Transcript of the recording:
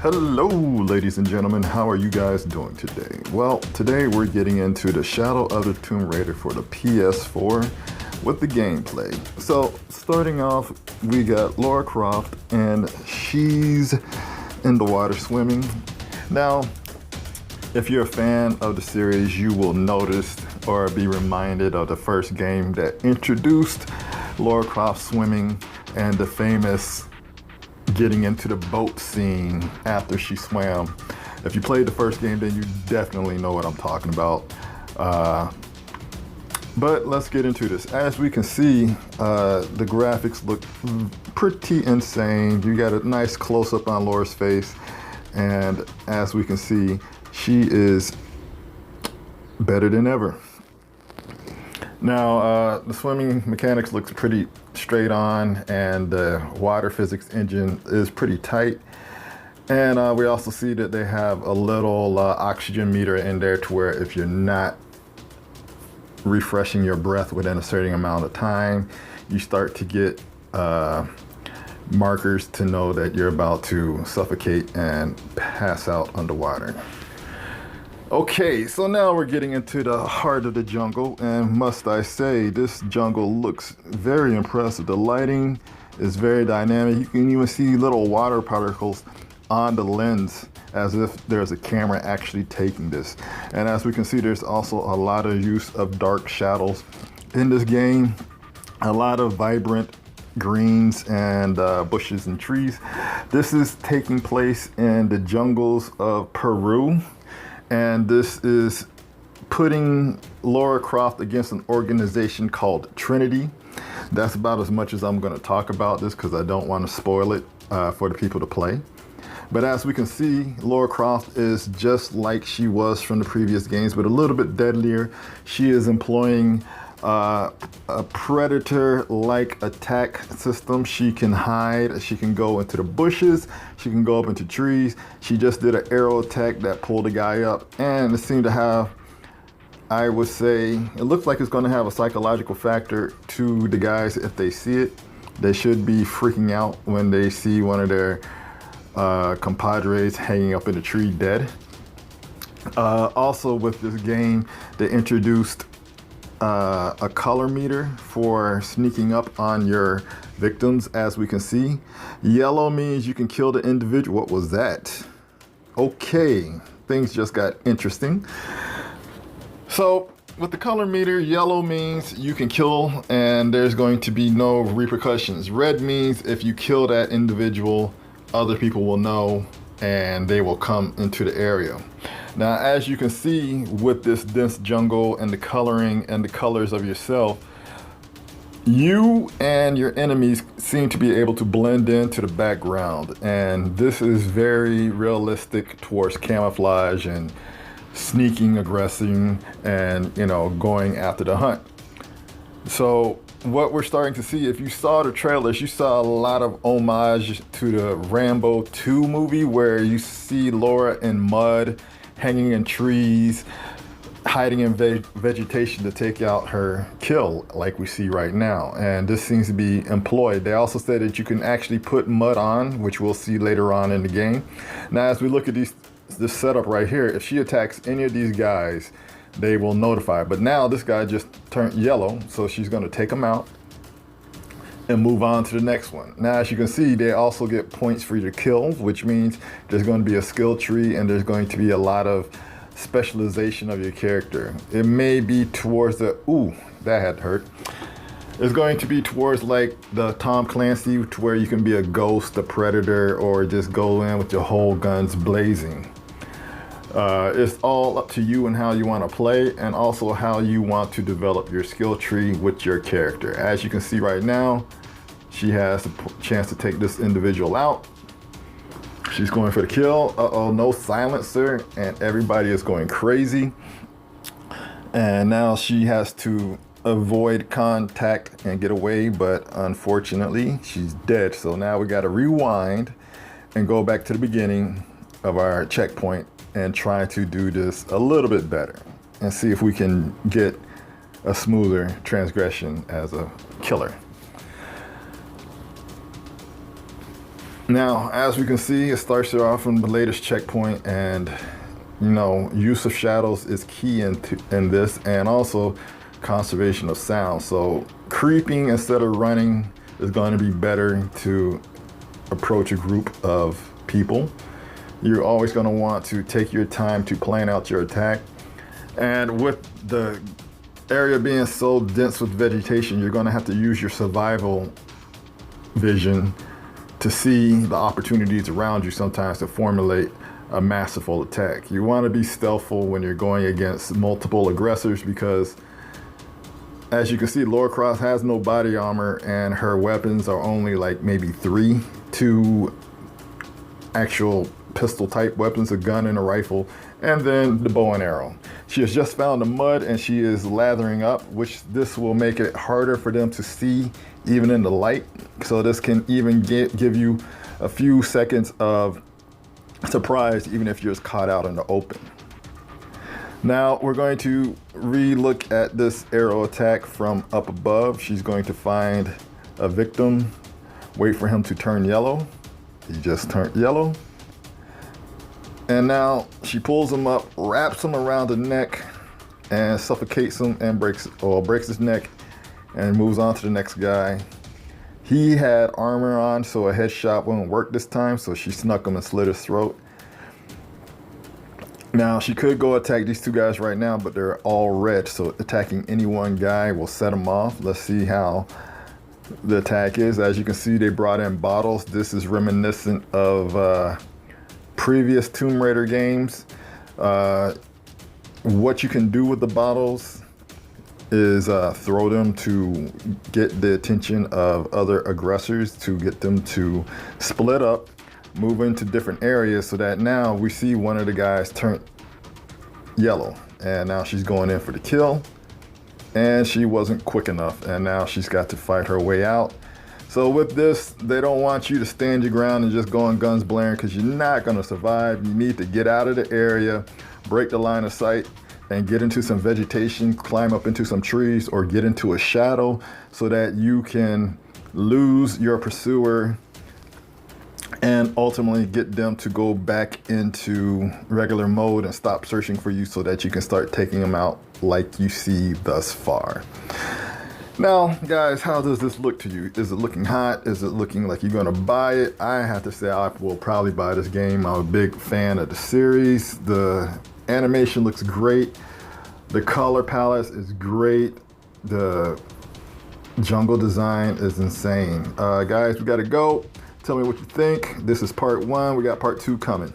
Hello, ladies and gentlemen. How are you guys doing today? Well, today we're getting into the Shadow of the Tomb Raider for the PS4 with the gameplay. So, starting off, we got Lara Croft, and she's in the water swimming. Now, if you're a fan of the series, you will notice or be reminded of the first game that introduced Lara Croft swimming and the famous getting into the boat scene after she swam. If you played the first game, then you definitely know what I'm talking about. But let's get into this. As we can see, the graphics look pretty insane. You got a nice close-up on Laura's face, and as we can see, she is better than ever. Now, the swimming mechanics looks pretty straight on, and the water physics engine is pretty tight. And we also see that they have a little oxygen meter in there to where if you're not refreshing your breath within a certain amount of time, you start to get markers to know that you're about to suffocate and pass out underwater. Okay, so now we're getting into the heart of the jungle, and must I say, this jungle looks very impressive. The lighting is very dynamic. You can even see little water particles on the lens as if there's a camera actually taking this. And as we can see, there's also a lot of use of dark shadows in this game, a lot of vibrant greens and bushes and trees. This is taking place in the jungles of Peru. And this is putting Lara Croft against an organization called Trinity. That's about as much as I'm going to talk about this because I don't want to spoil it for the people to play. But as we can see, Lara Croft is just like she was from the previous games, but a little bit deadlier. She is employing a predator-like attack system. She can hide, she can go into the bushes, she can go up into trees. She just did an arrow attack that pulled a guy up, and it seemed to have, I would say, it looks like it's going to have a psychological factor to the guys if they see it. They should be freaking out when they see one of their compadres hanging up in a tree dead. Also with this game, they introduced a color meter for sneaking up on your victims. As we can see, yellow means you can kill the individual. What was that? Okay, things just got interesting. So with the color meter, yellow means you can kill and there's going to be no repercussions. Red means if you kill that individual, other people will know and they will come into the area. Now, as you can see with this dense jungle and the coloring and the colors of yourself, you and your enemies seem to be able to blend into the background. And this is very realistic towards camouflage and sneaking, aggressing, and, you know, going after the hunt. So what we're starting to see, if you saw the trailers, you saw a lot of homage to the Rambo 2 movie where you see Laura in mud, hanging in trees, hiding in vegetation to take out her kill like we see right now. And this seems to be employed. They also said that you can actually put mud on, which we'll see later on in the game. Now, as we look at this setup right here, if she attacks any of these guys, they will notify. But now this guy just turned yellow, so she's going to take him out and move on to the next one. Now, as you can see, they also get points for your kills, which means there's going to be a skill tree and there's going to be a lot of specialization of your character. It may be towards the, ooh, that had hurt. It's going to be towards like the Tom Clancy, to where you can be a ghost, a predator, or just go in with your whole guns blazing. It's all up to you and how you want to play, and also how you want to develop your skill tree with your character. As you can see right now, she has a chance to take this individual out. She's going for the kill. Uh-oh, no silencer, and everybody is going crazy. And now she has to avoid contact and get away, but unfortunately, she's dead. So now we got to rewind and go back to the beginning of our checkpoint and try to do this a little bit better and see if we can get a smoother transgression as a killer. Now, as we can see, it starts you off from the latest checkpoint, and you know, use of shadows is key in this, and also conservation of sound. So creeping instead of running is going to be better to approach a group of people. You're always going to want to take your time to plan out your attack. And with the area being so dense with vegetation, you're going to have to use your survival vision to see the opportunities around you sometimes to formulate a masterful attack. You want to be stealthful when you're going against multiple aggressors, because as you can see, Laura Croft has no body armor and her weapons are only like maybe 2 actual pistol type weapons, a gun and a rifle, and then the bow and arrow. She has just found the mud and she is lathering up, which this will make it harder for them to see even in the light. So this can even give you a few seconds of surprise even if you're just caught out in the open. Now we're going to re-look at this arrow attack from up above. She's going to find a victim, wait for him to turn yellow. He just turned yellow. And now she pulls him up, wraps him around the neck, and suffocates him and breaks his neck, and moves on to the next guy. He had armor on, so a headshot wouldn't work this time, so she snuck him and slit his throat. Now she could go attack these 2 guys right now, but they're all red, so attacking any one guy will set them off. Let's see how the attack is. As you can see, they brought in bottles. This is reminiscent of previous Tomb Raider games. What you can do with the bottles is throw them to get the attention of other aggressors, to get them to split up, move into different areas, so that now we see one of the guys turn yellow, and now she's going in for the kill, and she wasn't quick enough, and now she's got to fight her way out. So with this, they don't want you to stand your ground and just go on guns blaring, because you're not going to survive. You need to get out of the area, break the line of sight, and get into some vegetation, climb up into some trees, or get into a shadow so that you can lose your pursuer and ultimately get them to go back into regular mode and stop searching for you, so that you can start taking them out like you see thus far. Now, guys, how does this look to you? Is it looking hot? Is it looking like you're gonna buy it? I have to say I will probably buy this game. I'm a big fan of the series. The animation looks great. The color palette is great. The jungle design is insane. Guys, we gotta go. Tell me what you think. This is part 1. We got part 2 coming.